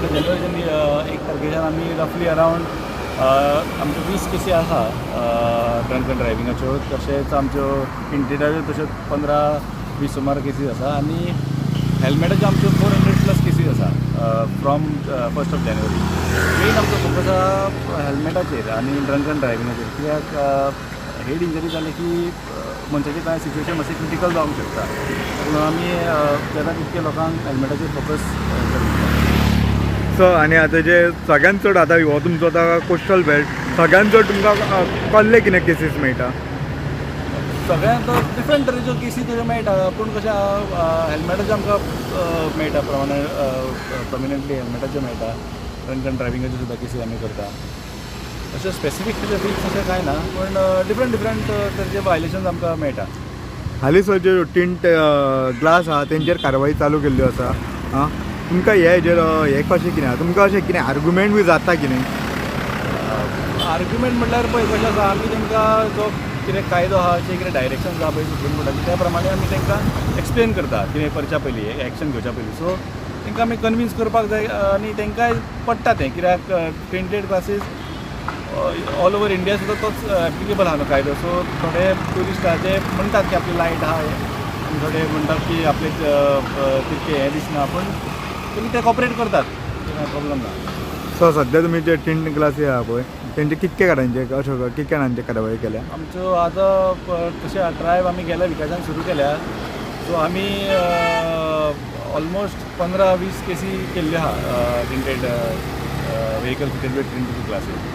आपल्या जानेवारीच्या 1 तारखेच्यान आमी रफली अरावंड आमच्यो 20 केसी आसा ड्रंक अँड ड्रायविंगाच्यो. तशेंच आमच्यो इंटेरियराच्यो तश्योच 15-20 सुमार केसीस आसा आनी हेल्मेटाच्यो आमच्यो 400+ केसीस आसा from 1st of January. Main आमचो फोकस आसा हेल्मेटाचेर आनी ड्रंक अँड ड्रायविंगाचेर. कित्याक हेड इंजरी जाले की मनशाची कांय सिच्युएशन मातशी क्रिटिकल जावंक शकता. पूण आमी जाता तितके लोकांक हेल्मेटाचेर फोकस करता. सो आनी आतां जे सगळ्यान चड आतां हो तुमचो आतां कोस्टल बेल्ट, सगळ्यान चड तुमकां कसले कितें केसीस मेळटा? सगळ्यांत डिफरंट तरेच्यो केसी तऱ्यो मेळटा, पूण कशें हेल्मेटाच्यो आमकां मेळटा प्रॉमिनंटली हेल्मेटाच्यो मेळटा. ड्रंक अँड ड्रायविंगाच्यो सुद्दां केसी आमी करता. अशें स्पेसिफीक फिक्स अशें कांय ना, पूण डिफरंट तरेचे वायलेशन्स आमकां मेळटा. हालींच ज्यो टिंट ग्लास आहा तेंचेर कारवाई चालू केल्ल्यो आसा. आं तुमकां हेजेर हें कशें कितें आहा? तुमकां अशें कितें आर्ग्युमेंट बी जाता कितें? आर्ग्युमेंट म्हणल्यार पळय कशें आसा, आमी तांकां जो कितें कायदो आहा, जे कितें डायरेक्शन आहा पळय सुप्रीम कोर्टाचे, त्या प्रमाणे आमी तांकां एक्सप्लेन करता कितें करच्या पयलीं, एक्शन घेवच्या पयलीं. सो तांकां आमी कन्विन्स करपाक जाय आनी तांकांय पडटा तें. कित्याक tinted glasses all over India सुद्दां तोच एप्लिकेबल आहा न्हू कायदो. सो थोडे ट्युरिस्ट आहा ते म्हणटात की आपली लायट आहा आनी थोडे म्हणटात की आपले तितके हें दिसना, पूण तुमी ते कॉपरेट करतात, प्रॉब्लम ना. सो सध्या तुमी जे टिंट ग्लासी आहा पळय तेंचे कितके जाणांचे अशें कितके जाणांचे कारवाई केल्या? आमच्यो आतां तशें ट्रायब आमी गेल्या विकासान सुरू केल्या. सो आमी ऑलमोस्ट 15-20 केसी केल्ल्यो आहा tinted vehicle fitted with tinted glasses.